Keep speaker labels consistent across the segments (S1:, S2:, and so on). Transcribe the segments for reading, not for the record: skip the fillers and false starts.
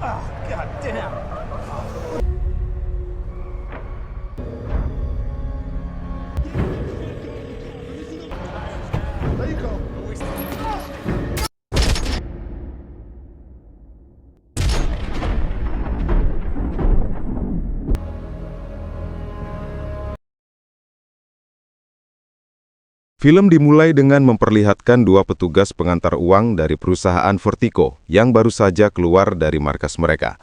S1: God damn. There you go.
S2: Film dimulai dengan memperlihatkan dua petugas pengantar uang dari perusahaan Vertigo yang baru saja keluar dari markas mereka.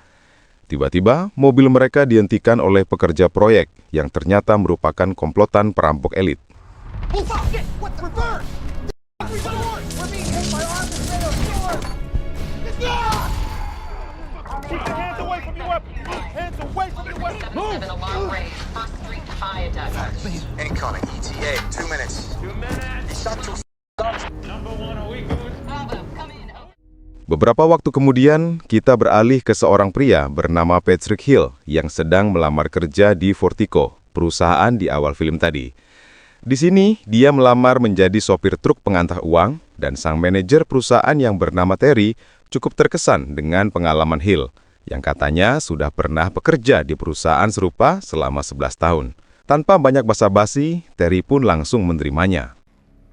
S2: Tiba-tiba, mobil mereka dihentikan oleh pekerja proyek yang ternyata merupakan komplotan perampok elit.
S1: Oh, fuck! Shit! What the reverse? We're being hit by armed men of sword! Keep your hands away from your weapon! Hands away from your weapon! Move!
S3: Alarm raised. First Street Viaduct.
S4: Incoming ETA, 2 minutes.
S3: 2 minutes.
S4: He shot two
S3: Number 1, are we good?
S1: Oh.
S3: Bravo, come in.
S2: Beberapa waktu kemudian, kita beralih ke seorang pria bernama Patrick Hill yang sedang melamar kerja di Vertigo, perusahaan di awal film tadi. Di sini, dia melamar menjadi sopir truk pengantar uang dan sang manajer perusahaan yang bernama Terry cukup terkesan dengan pengalaman Hill, yang katanya sudah pernah bekerja di perusahaan serupa selama 11 tahun. Tanpa banyak basa-basi, Terry pun langsung menerimanya.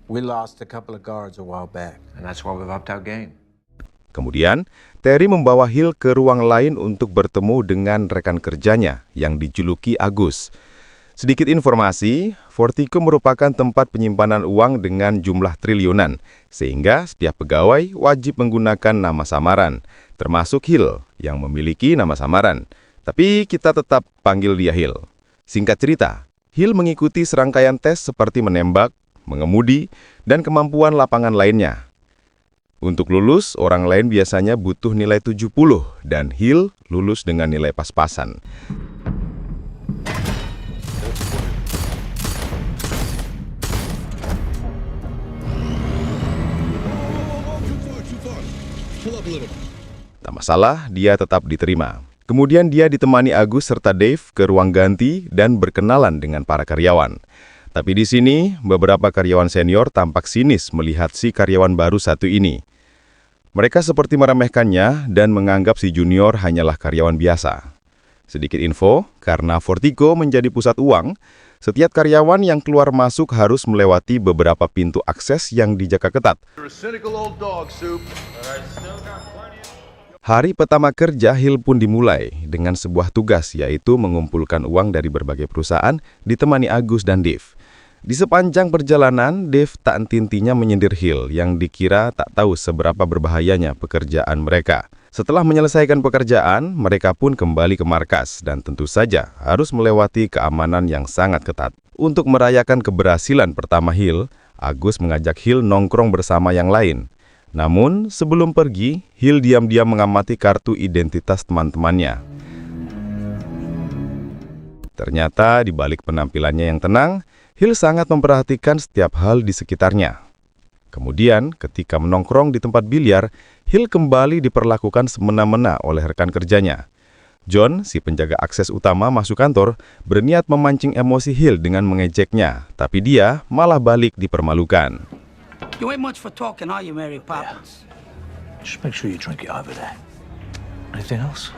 S5: We lost a couple of guards a while back, and that's why we've upped our game.
S2: Kemudian, Terry membawa Hill ke ruang lain untuk bertemu dengan rekan kerjanya yang dijuluki Agus. Sedikit informasi, Vertigo merupakan tempat penyimpanan uang dengan jumlah triliunan, sehingga setiap pegawai wajib menggunakan nama samaran, termasuk Hill yang memiliki nama samaran. Tapi kita tetap panggil dia Hill. Singkat cerita, Hill mengikuti serangkaian tes seperti menembak, mengemudi, dan kemampuan lapangan lainnya. Untuk lulus, orang lain biasanya butuh nilai 70, dan Hill lulus dengan nilai pas-pasan. Tak masalah, dia tetap diterima. Kemudian dia ditemani Agus serta Dave ke ruang ganti dan berkenalan dengan para karyawan. Tapi di sini, beberapa karyawan senior tampak sinis melihat si karyawan baru satu ini. Mereka seperti meremehkannya dan menganggap si junior hanyalah karyawan biasa. Sedikit info, karena Vertigo menjadi pusat uang, setiap karyawan yang keluar masuk harus melewati beberapa pintu akses yang dijaga ketat.
S1: You're a cynical old dog, Soup.
S2: Hari pertama kerja Hill pun dimulai dengan sebuah tugas, yaitu mengumpulkan uang dari berbagai perusahaan ditemani Agus dan Dave. Di sepanjang perjalanan, Dave tak henti-hentinya menyindir Hill yang dikira tak tahu seberapa berbahayanya pekerjaan mereka. Setelah menyelesaikan pekerjaan, mereka pun kembali ke markas dan tentu saja harus melewati keamanan yang sangat ketat. Untuk merayakan keberhasilan pertama Hill, Agus mengajak Hill nongkrong bersama yang lain. Namun, sebelum pergi, Hill diam-diam mengamati kartu identitas teman-temannya. Ternyata, di balik penampilannya yang tenang, Hill sangat memperhatikan setiap hal di sekitarnya. Kemudian, ketika menongkrong di tempat biliar, Hill kembali diperlakukan semena-mena oleh rekan kerjanya. John, si penjaga akses utama masuk kantor, berniat memancing emosi Hill dengan mengejeknya, tapi dia malah balik dipermalukan.
S6: You ain't much for talking, are you, Mary Poppins?
S5: Just make sure you drink it over there. Anything else?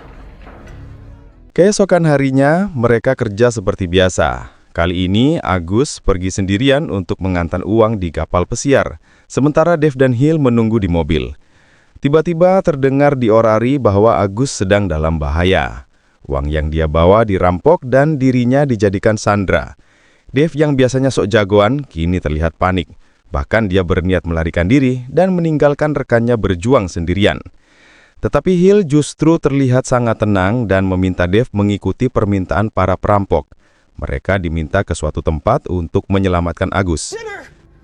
S2: Keesokan harinya, mereka kerja seperti biasa. Kali ini, Agus pergi sendirian untuk mengantar uang di kapal pesiar, sementara Dave dan Hill menunggu di mobil. Tiba-tiba terdengar di orari bahwa Agus sedang dalam bahaya. Uang yang dia bawa dirampok dan dirinya dijadikan sandera. Dave yang biasanya sok jagoan, kini terlihat panik. Bahkan dia berniat melarikan diri dan meninggalkan rekannya berjuang sendirian. Tetapi Hill justru terlihat sangat tenang dan meminta Dave mengikuti permintaan para perampok. Mereka diminta ke suatu tempat untuk menyelamatkan Agus.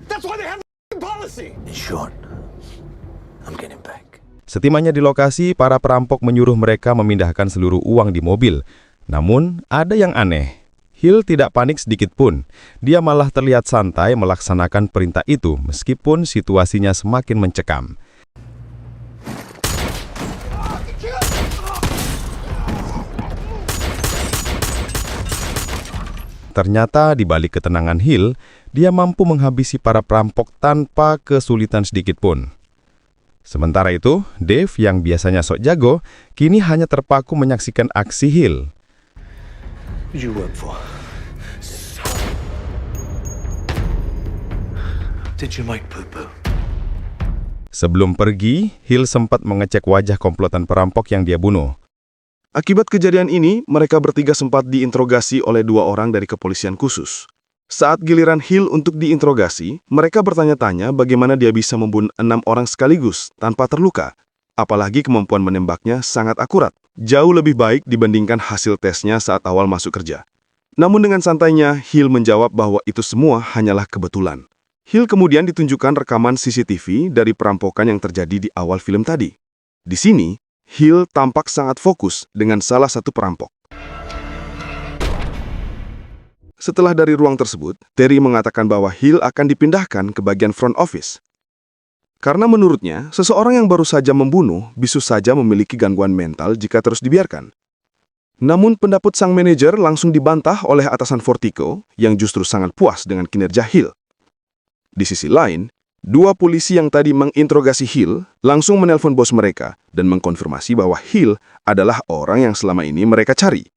S1: That's why they have the policy.
S5: In short, I'm getting back.
S2: Setibanya di lokasi, para perampok menyuruh mereka memindahkan seluruh uang di mobil. Namun, ada yang aneh. Hill tidak panik sedikit pun. Dia malah terlihat santai melaksanakan perintah itu meskipun situasinya semakin mencekam. Ternyata di balik ketenangan Hill, dia mampu menghabisi para perampok tanpa kesulitan sedikit pun. Sementara itu, Dave yang biasanya sok jago, kini hanya terpaku menyaksikan aksi Hill.
S7: Who'd you work for? Did you make poo-poo?
S2: Sebelum pergi, Hill sempat mengecek wajah komplotan perampok yang dia bunuh.
S8: Akibat kejadian ini, mereka bertiga sempat diinterogasi oleh 2 orang dari kepolisian khusus. Saat giliran Hill untuk diinterogasi, mereka bertanya-tanya bagaimana dia bisa membunuh 6 orang sekaligus tanpa terluka. Apalagi kemampuan menembaknya sangat akurat, jauh lebih baik dibandingkan hasil tesnya saat awal masuk kerja. Namun dengan santainya, Hill menjawab bahwa itu semua hanyalah kebetulan. Hill kemudian ditunjukkan rekaman CCTV dari perampokan yang terjadi di awal film tadi. Di sini, Hill tampak sangat fokus dengan salah satu perampok. Setelah dari ruang tersebut, Terry mengatakan bahwa Hill akan dipindahkan ke bagian front office. Karena menurutnya, seseorang yang baru saja membunuh bisa saja memiliki gangguan mental jika terus dibiarkan. Namun pendapat sang manajer langsung dibantah oleh atasan Vertigo yang justru sangat puas dengan kinerja Hill. Di sisi lain, 2 polisi yang tadi menginterogasi Hill langsung menelpon bos mereka dan mengkonfirmasi bahwa Hill adalah orang yang selama ini mereka cari.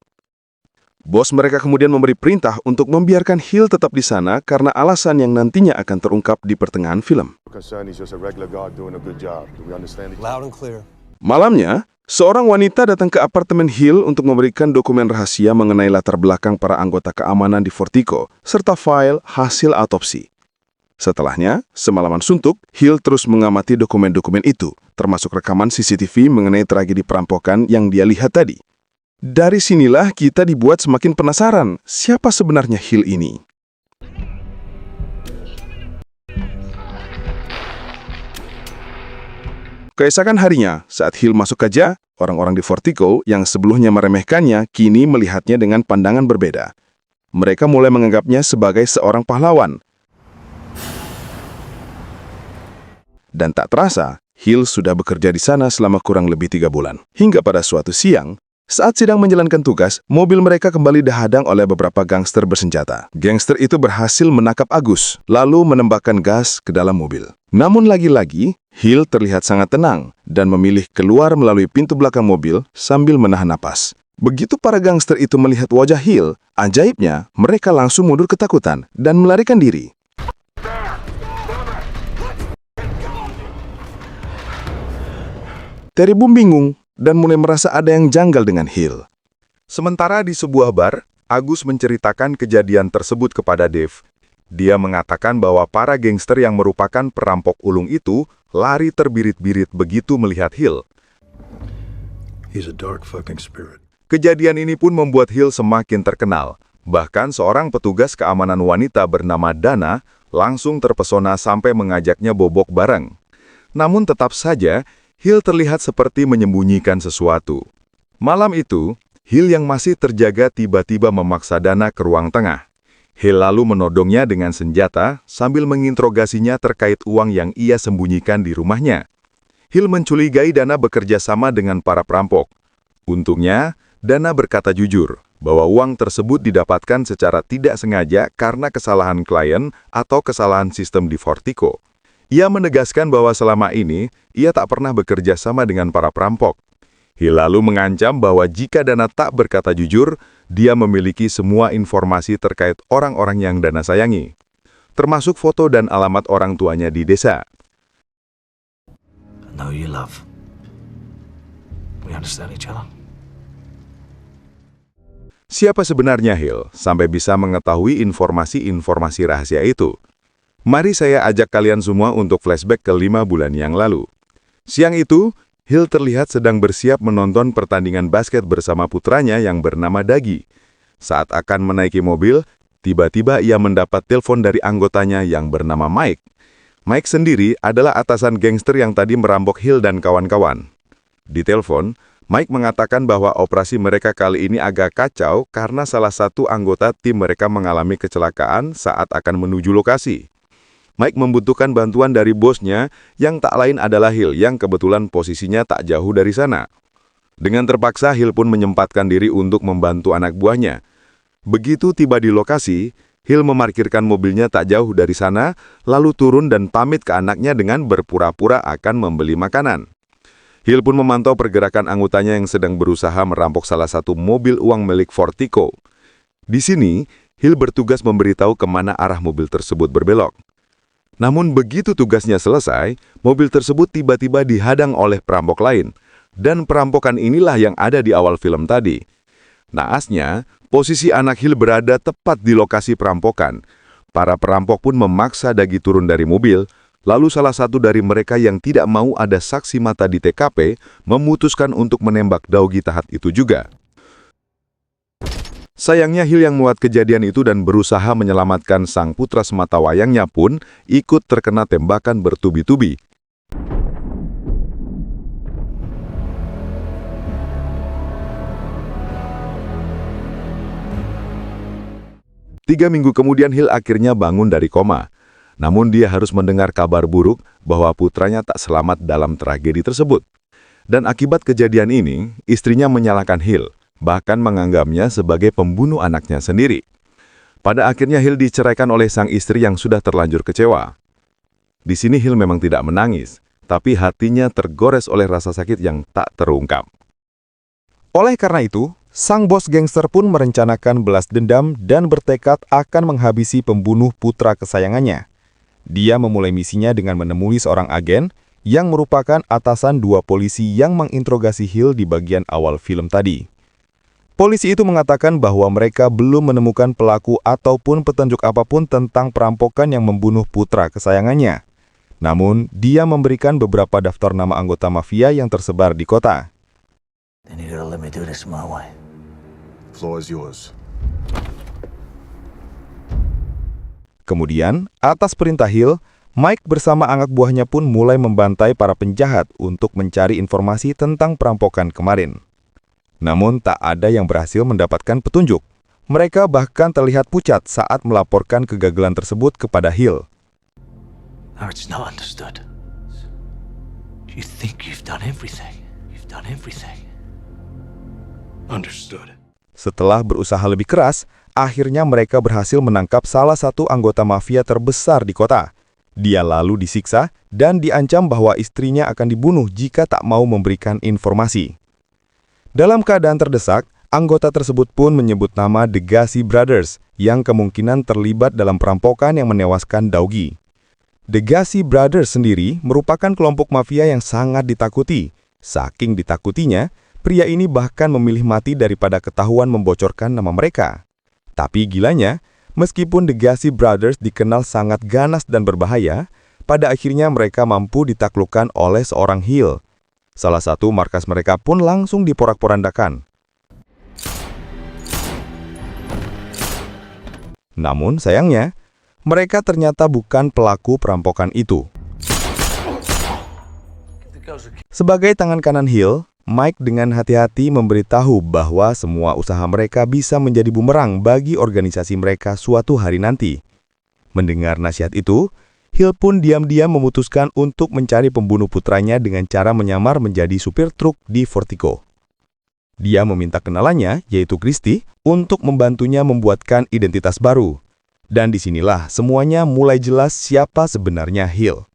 S8: Bos mereka kemudian memberi perintah untuk membiarkan Hill tetap di sana karena alasan yang nantinya akan terungkap di pertengahan film.
S7: Loud and clear.
S8: Malamnya, seorang wanita datang ke apartemen Hill untuk memberikan dokumen rahasia mengenai latar belakang para anggota keamanan di Vertigo, serta file hasil autopsi. Setelahnya, semalaman suntuk, Hill terus mengamati dokumen-dokumen itu, termasuk rekaman CCTV mengenai tragedi perampokan yang dia lihat tadi. Dari sinilah kita dibuat semakin penasaran, siapa sebenarnya Hill ini? Keesokan harinya, saat Hill masuk kerja, orang-orang di Vertigo yang sebelumnya meremehkannya kini melihatnya dengan pandangan berbeda. Mereka mulai menganggapnya sebagai seorang pahlawan. Dan tak terasa, Hill sudah bekerja di sana selama kurang lebih 3 bulan. Hingga pada suatu siang, saat sedang menjalankan tugas, mobil mereka kembali dihadang oleh beberapa gangster bersenjata. Gangster itu berhasil menangkap Agus, lalu menembakkan gas ke dalam mobil. Namun lagi-lagi, Hill terlihat sangat tenang dan memilih keluar melalui pintu belakang mobil sambil menahan napas. Begitu para gangster itu melihat wajah Hill, ajaibnya mereka langsung mundur ketakutan dan melarikan diri. Terry Boom bingung dan mulai merasa ada yang janggal dengan Hill.
S2: Sementara di sebuah bar, Agus menceritakan kejadian tersebut kepada Dave. Dia mengatakan bahwa para gangster yang merupakan perampok ulung itu lari terbirit-birit begitu melihat Hill.
S7: He's a dark fucking spirit.
S2: Kejadian ini pun membuat Hill semakin terkenal. Bahkan seorang petugas keamanan wanita bernama Dana langsung terpesona sampai mengajaknya bobok bareng. Namun tetap saja, Hill terlihat seperti menyembunyikan sesuatu. Malam itu, Hill yang masih terjaga tiba-tiba memaksa Dana ke ruang tengah. Hill lalu menodongnya dengan senjata sambil menginterogasinya terkait uang yang ia sembunyikan di rumahnya. Hill mencurigai Dana bekerja sama dengan para perampok. Untungnya, Dana berkata jujur bahwa uang tersebut didapatkan secara tidak sengaja karena kesalahan klien atau kesalahan sistem di Vertigo. Ia menegaskan bahwa selama ini, ia tak pernah bekerja sama dengan para perampok. Hill lalu mengancam bahwa jika Dana tak berkata jujur, dia memiliki semua informasi terkait orang-orang yang Dana sayangi, termasuk foto dan alamat orang tuanya di desa.
S7: I know you love. We understand each other.
S2: Siapa sebenarnya Hill sampai bisa mengetahui informasi-informasi rahasia itu? Mari saya ajak kalian semua untuk flashback ke 5 bulan yang lalu. Siang itu, Hill terlihat sedang bersiap menonton pertandingan basket bersama putranya yang bernama Dagi. Saat akan menaiki mobil, tiba-tiba ia mendapat telepon dari anggotanya yang bernama Mike. Mike sendiri adalah atasan gangster yang tadi merampok Hill dan kawan-kawan. Di telepon, Mike mengatakan bahwa operasi mereka kali ini agak kacau karena salah satu anggota tim mereka mengalami kecelakaan saat akan menuju lokasi. Mike membutuhkan bantuan dari bosnya yang tak lain adalah Hill yang kebetulan posisinya tak jauh dari sana. Dengan terpaksa, Hill pun menyempatkan diri untuk membantu anak buahnya. Begitu tiba di lokasi,
S8: Hill memarkirkan mobilnya tak jauh dari sana, lalu turun dan pamit ke anaknya dengan berpura-pura akan membeli makanan. Hill pun memantau pergerakan anggotanya yang sedang berusaha merampok salah satu mobil uang milik Fortico. Di sini, Hill bertugas memberitahu kemana arah mobil tersebut berbelok. Namun begitu tugasnya selesai, mobil tersebut tiba-tiba dihadang oleh perampok lain. Dan perampokan inilah yang ada di awal film tadi. Naasnya, posisi anak Hill berada tepat di lokasi perampokan. Para perampok pun memaksa Dagi turun dari mobil. Lalu salah satu dari mereka yang tidak mau ada saksi mata di TKP memutuskan untuk menembak Daugi Tahat itu juga. Sayangnya Hill yang muat kejadian itu dan berusaha menyelamatkan sang putra sematawayangnya pun ikut terkena tembakan bertubi-tubi. Tiga minggu kemudian Hill akhirnya bangun dari koma. Namun dia harus mendengar kabar buruk bahwa putranya tak selamat dalam tragedi tersebut. Dan akibat kejadian ini, istrinya menyalahkan Hill, bahkan menganggapnya sebagai pembunuh anaknya sendiri. Pada akhirnya Hill diceraikan oleh sang istri yang sudah terlanjur kecewa. Di sini Hill memang tidak menangis, tapi hatinya tergores oleh rasa sakit yang tak terungkap. Oleh karena itu, sang bos gangster pun merencanakan balas dendam dan bertekad akan menghabisi pembunuh putra kesayangannya. Dia memulai misinya dengan menemui seorang agen yang merupakan atasan dua polisi yang menginterogasi Hill di bagian awal film tadi. Polisi itu mengatakan bahwa mereka belum menemukan pelaku ataupun petunjuk apapun tentang perampokan yang membunuh putra kesayangannya. Namun, dia memberikan beberapa daftar nama anggota mafia yang tersebar di kota.
S9: Then you gotta let me do this my way.
S7: Floor is yours.
S8: Kemudian, atas perintah Hill, Mike bersama anak buahnya pun mulai membantai para penjahat untuk mencari informasi tentang perampokan kemarin. Namun, tak ada yang berhasil mendapatkan petunjuk. Mereka bahkan terlihat pucat saat melaporkan kegagalan tersebut kepada Hill.
S9: It's not understood. You think you've done everything. You've done everything.
S7: Understood.
S8: Setelah berusaha lebih keras, akhirnya mereka berhasil menangkap salah satu anggota mafia terbesar di kota. Dia lalu disiksa dan diancam bahwa istrinya akan dibunuh jika tak mau memberikan informasi. Dalam keadaan terdesak, anggota tersebut pun menyebut nama The Gassi Brothers yang kemungkinan terlibat dalam perampokan yang menewaskan Daugi. The Gassi Brothers sendiri merupakan kelompok mafia yang sangat ditakuti. Saking ditakutinya, pria ini bahkan memilih mati daripada ketahuan membocorkan nama mereka. Tapi gilanya, meskipun The Gassi Brothers dikenal sangat ganas dan berbahaya, pada akhirnya mereka mampu ditaklukkan oleh seorang Hill. Salah satu markas mereka pun langsung diporak-porandakan. Namun sayangnya, mereka ternyata bukan pelaku perampokan itu. Sebagai tangan kanan Hill, Mike dengan hati-hati memberitahu bahwa semua usaha mereka bisa menjadi bumerang bagi organisasi mereka suatu hari nanti. Mendengar nasihat itu, Hill pun diam-diam memutuskan untuk mencari pembunuh putranya dengan cara menyamar menjadi supir truk di Fortico. Dia meminta kenalannya, yaitu Christy, untuk membantunya membuatkan identitas baru. Dan disinilah semuanya mulai jelas siapa sebenarnya Hill.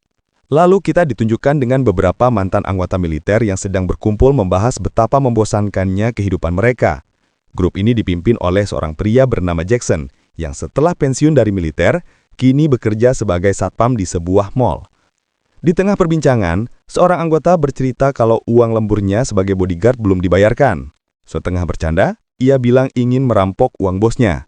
S8: Lalu kita ditunjukkan dengan beberapa mantan anggota militer yang sedang berkumpul membahas betapa membosankannya kehidupan mereka. Grup ini dipimpin oleh seorang pria bernama Jackson, yang setelah pensiun dari militer, kini bekerja sebagai satpam di sebuah mall. Di tengah perbincangan, seorang anggota bercerita kalau uang lemburnya sebagai bodyguard belum dibayarkan. Setengah bercanda, ia bilang ingin merampok uang bosnya.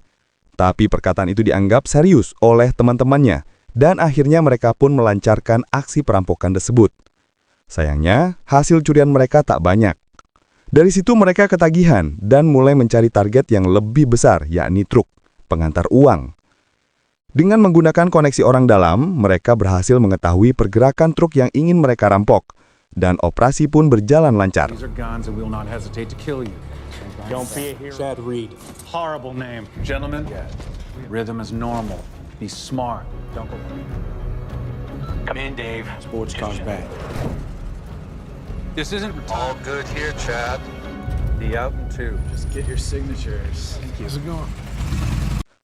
S8: Tapi perkataan itu dianggap serius oleh teman-temannya, dan akhirnya mereka pun melancarkan aksi perampokan tersebut. Sayangnya, hasil curian mereka tak banyak. Dari situ mereka ketagihan dan mulai mencari target yang lebih besar, yakni truk, pengantar uang. Dengan menggunakan koneksi orang dalam, mereka berhasil mengetahui pergerakan truk yang ingin mereka rampok, dan operasi pun berjalan lancar.
S10: These are guns and we will not hesitate to kill you. Don't be a hero. Chad Reed. Horrible name. Gentlemen, rhythm is normal. Be smart. Don't go.
S9: Come in, Dave.
S10: Sports car's back.
S5: This isn't
S4: All good here, Chad.
S5: the out and two.
S10: Just get your signatures. Thank you. How's it going?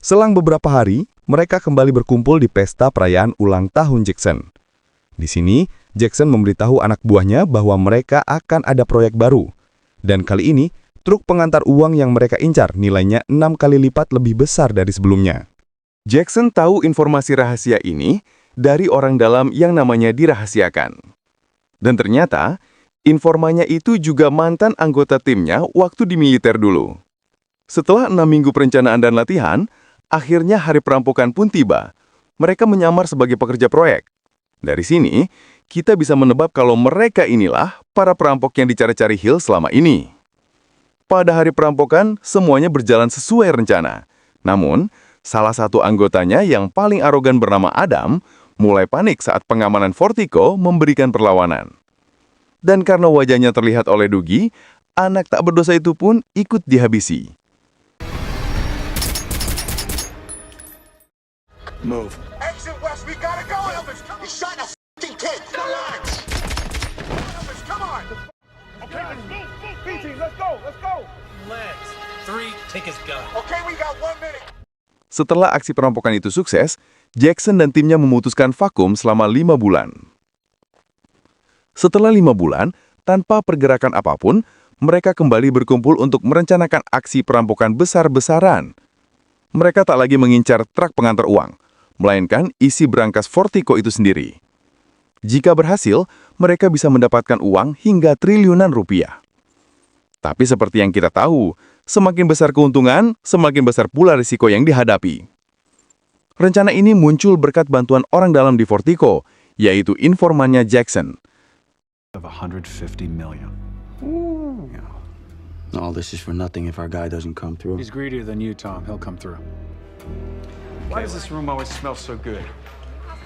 S2: Selang beberapa hari, mereka kembali berkumpul di pesta perayaan ulang tahun Jackson. Di sini, Jackson memberitahu anak buahnya bahwa mereka akan ada proyek baru. Dan kali ini, truk pengantar uang yang mereka incar nilainya 6 kali lipat lebih besar dari sebelumnya. Jackson tahu informasi rahasia ini dari orang dalam yang namanya dirahasiakan. Dan ternyata, informannya itu juga mantan anggota timnya waktu di militer dulu. Setelah 6 minggu perencanaan dan latihan, akhirnya hari perampokan pun tiba. Mereka menyamar sebagai pekerja proyek. Dari sini, kita bisa menebak kalau mereka inilah para perampok yang dicari-cari Hill selama ini. Pada hari perampokan, semuanya berjalan sesuai rencana. Namun, salah satu anggotanya yang paling arogan bernama Adam mulai panik saat pengamanan Fortico memberikan perlawanan. Dan karena wajahnya terlihat oleh Dougie, anak tak berdosa itu pun ikut dihabisi.
S7: Move.
S4: Exit west, we gotta go, Elvis! He shot a f***ing kid! Come on! Elvis, come on!
S1: Okay, let's move. BT, let's go. Let's go.
S9: Let's. 3, take his gun.
S4: Okay, we got 1 minute.
S2: Setelah aksi perampokan itu sukses, Jackson dan timnya memutuskan vakum selama 5 bulan. Setelah 5 bulan, tanpa pergerakan apapun, mereka kembali berkumpul untuk merencanakan aksi perampokan besar-besaran. Mereka tak lagi mengincar truk pengantar uang, melainkan isi berangkas Fortico itu sendiri. Jika berhasil, mereka bisa mendapatkan uang hingga triliunan rupiah. Tapi seperti yang kita tahu, semakin besar keuntungan, semakin besar pula risiko yang dihadapi. Rencana ini muncul berkat bantuan orang dalam di Fortico, yaitu informannya Jackson.
S10: Of 150 million. Yeah.
S9: All this is for nothing if our guy doesn't come through.
S10: He's greedier than you, Tom. He'll come through. Why does this room always smell so good?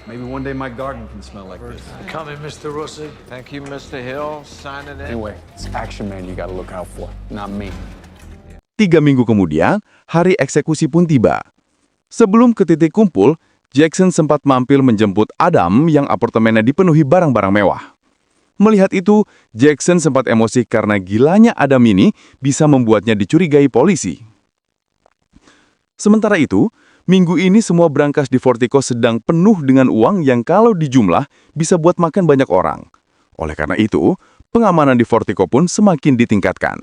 S10: Maybe one day my garden can smell like this.
S5: Coming, Mr. Rossi. Thank you, Mr. Hill. Signing in.
S10: Anyway, it's Action Man you gotta look out for, not me.
S2: 3 minggu kemudian, hari eksekusi pun tiba. Sebelum ke titik kumpul, Jackson sempat mampir menjemput Adam yang apartemennya dipenuhi barang-barang mewah. Melihat itu, Jackson sempat emosi karena gilanya Adam ini bisa membuatnya dicurigai polisi. Sementara itu, minggu ini semua brankas di Fortico sedang penuh dengan uang yang kalau dijumlah bisa buat makan banyak orang. Oleh karena itu, pengamanan di Fortico pun semakin ditingkatkan.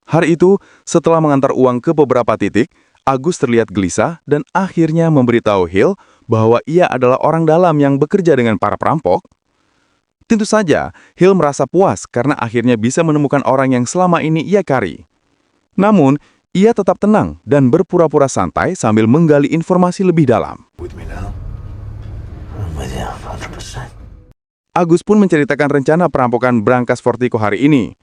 S2: Hari itu, setelah mengantar uang ke beberapa titik, Agus terlihat gelisah dan akhirnya memberitahu Hill bahwa ia adalah orang dalam yang bekerja dengan para perampok. Tentu saja, Hill merasa puas karena akhirnya bisa menemukan orang yang selama ini ia cari. Namun, ia tetap tenang dan berpura-pura santai sambil menggali informasi lebih dalam.
S9: With me now? I'm with you 100%.
S2: Agus pun menceritakan rencana perampokan brankas Fortico hari ini.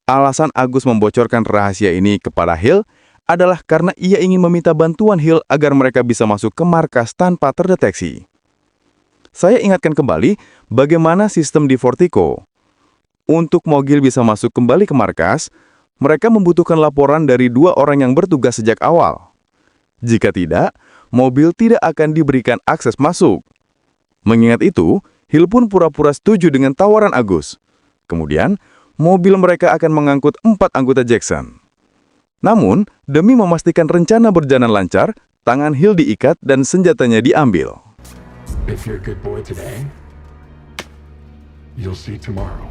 S2: Alasan Agus membocorkan rahasia ini kepada Hill adalah karena ia ingin meminta bantuan Hill agar mereka bisa masuk ke markas tanpa terdeteksi. Saya ingatkan kembali bagaimana sistem di Fortico. Untuk Mogil bisa masuk kembali ke markas, mereka membutuhkan laporan dari 2 orang yang bertugas sejak awal. Jika tidak, mobil tidak akan diberikan akses masuk. Mengingat itu, Hill pun pura-pura setuju dengan tawaran Agus. Kemudian, mobil mereka akan mengangkut 4 anggota Jackson. Namun, demi memastikan rencana berjalan lancar, tangan Hill diikat dan senjatanya diambil.
S7: If you're a good boy today, you'll see tomorrow.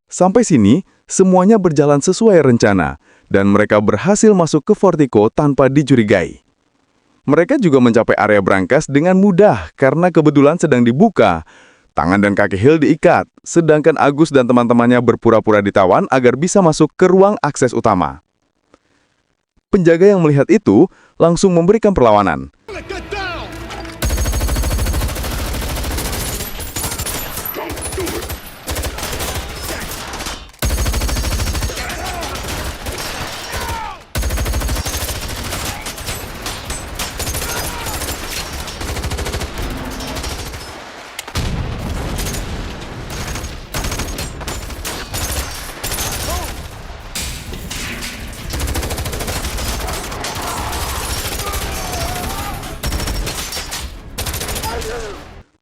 S2: Sampai sini, semuanya berjalan sesuai rencana, dan mereka berhasil masuk ke Fortico tanpa dicurigai. Mereka juga mencapai area brankas dengan mudah karena kebetulan sedang dibuka. Tangan dan kaki Hill diikat, sedangkan Agus dan teman-temannya berpura-pura ditawan agar bisa masuk ke ruang akses utama. Penjaga yang melihat itu langsung memberikan perlawanan.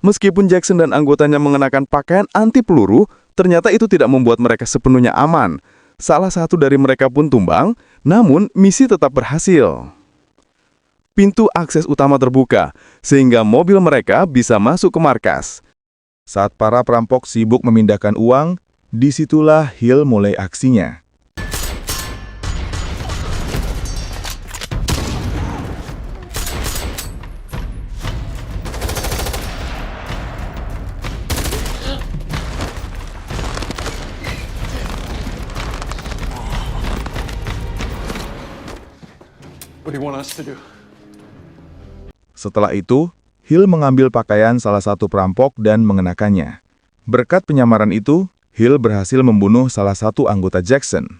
S8: Meskipun Jackson dan anggotanya mengenakan pakaian anti peluru, ternyata itu tidak membuat mereka sepenuhnya aman. Salah satu dari mereka pun tumbang, namun misi tetap berhasil. Pintu akses utama terbuka, sehingga mobil mereka bisa masuk ke markas. Saat para perampok sibuk memindahkan uang, disitulah Hill mulai aksinya.
S10: What do you want us to do?
S8: Setelah itu, Hill mengambil pakaian salah satu perampok dan mengenakannya. Berkat penyamaran itu, Hill berhasil membunuh salah satu anggota Jackson.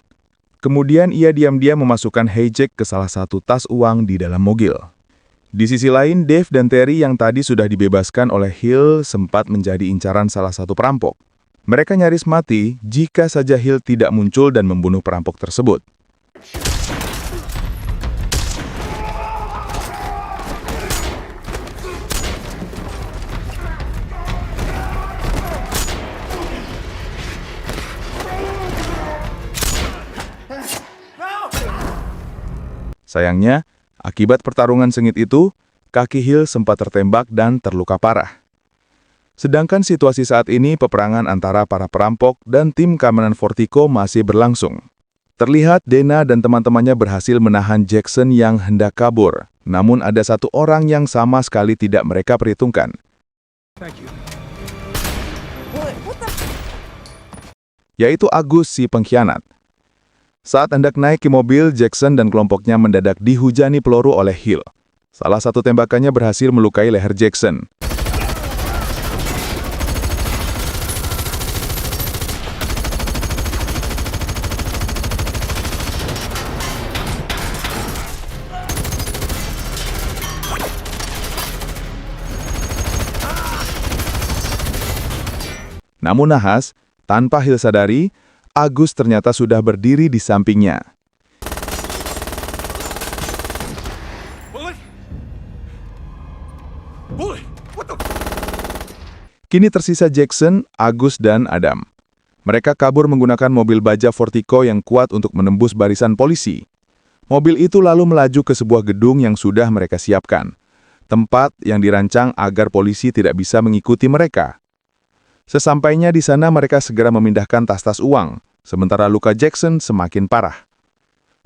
S8: Kemudian ia diam-diam memasukkan hijack ke salah satu tas uang di dalam mobil. Di sisi lain, Dave dan Terry yang tadi sudah dibebaskan oleh Hill sempat menjadi incaran salah satu perampok. Mereka nyaris mati jika saja Hill tidak muncul dan membunuh perampok tersebut. Sayangnya, akibat pertarungan sengit itu, kaki Hill sempat tertembak dan terluka parah. Sedangkan situasi saat ini peperangan antara para perampok dan tim keamanan Fortico masih berlangsung. Terlihat Dana dan teman-temannya berhasil menahan Jackson yang hendak kabur, namun ada satu orang yang sama sekali tidak mereka perhitungkan. Yaitu Agus si pengkhianat. Saat hendak naik ke mobil, Jackson dan kelompoknya mendadak dihujani peluru oleh Hill. Salah satu tembakannya berhasil melukai leher Jackson. Namun nahas, tanpa Hill sadari, Agus ternyata sudah berdiri di sampingnya. Kini tersisa Jackson, Agus, dan Adam. Mereka kabur menggunakan mobil baja Fortico yang kuat untuk menembus barisan polisi. Mobil itu lalu melaju ke sebuah gedung yang sudah mereka siapkan. Tempat yang dirancang agar polisi tidak bisa mengikuti mereka. Sesampainya di sana mereka segera memindahkan tas-tas uang, sementara luka Jackson semakin parah.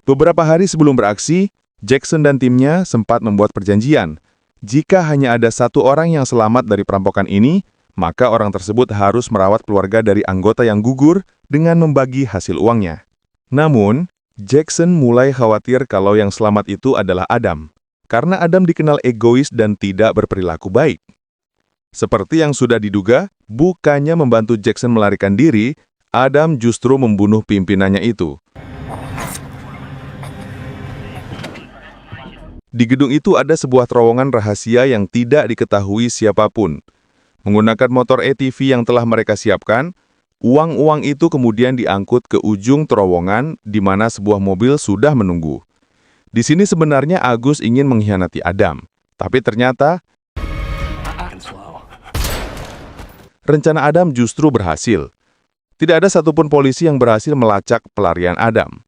S8: Beberapa hari sebelum beraksi, Jackson dan timnya sempat membuat perjanjian. Jika hanya ada satu orang yang selamat dari perampokan ini, maka orang tersebut harus merawat keluarga dari anggota yang gugur dengan membagi hasil uangnya. Namun, Jackson mulai khawatir kalau yang selamat itu adalah Adam, karena Adam dikenal egois dan tidak berperilaku baik. Seperti yang sudah diduga, bukannya membantu Jackson melarikan diri, Adam justru membunuh pimpinannya itu. Di gedung itu ada sebuah terowongan rahasia yang tidak diketahui siapapun. Menggunakan motor ATV yang telah mereka siapkan, uang-uang itu kemudian diangkut ke ujung terowongan di mana sebuah mobil sudah menunggu. Di sini sebenarnya Agus ingin mengkhianati Adam, tapi ternyata rencana Adam justru berhasil. Tidak ada satupun polisi yang berhasil melacak pelarian Adam.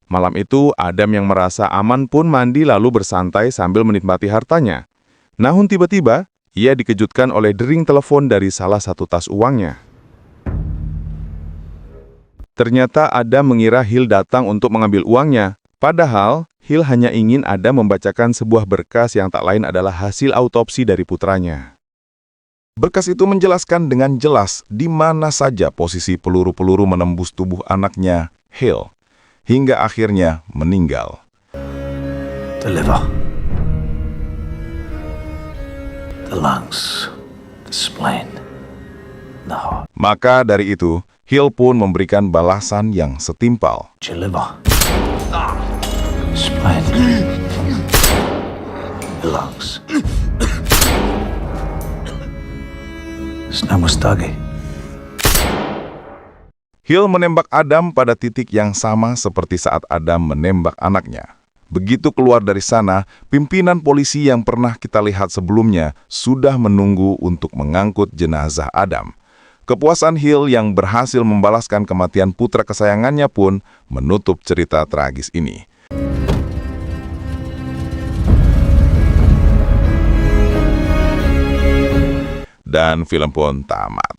S8: Malam itu, Adam yang merasa aman pun mandi lalu bersantai sambil menikmati hartanya. Namun tiba-tiba, ia dikejutkan oleh dering telepon dari salah satu tas uangnya. Ternyata Adam mengira Hill datang untuk mengambil uangnya, padahal Hill hanya ingin Adam membacakan sebuah berkas yang tak lain adalah hasil autopsi dari putranya. Berkas itu menjelaskan dengan jelas di mana saja posisi peluru-peluru menembus tubuh anaknya, Hill, hingga akhirnya meninggal.
S9: The liver, the lungs, the spleen, the heart.
S8: Maka dari itu, Hill pun memberikan balasan yang setimpal.
S9: Your liver, spleen, the lungs. His name was Dougie.
S8: Hill menembak Adam pada titik yang sama seperti saat Adam menembak anaknya.
S2: Begitu keluar dari sana, pimpinan polisi yang pernah kita lihat sebelumnya sudah menunggu untuk mengangkut jenazah Adam. Kepuasan Hill yang berhasil membalaskan kematian putra kesayangannya pun menutup cerita tragis ini. Dan film pun tamat.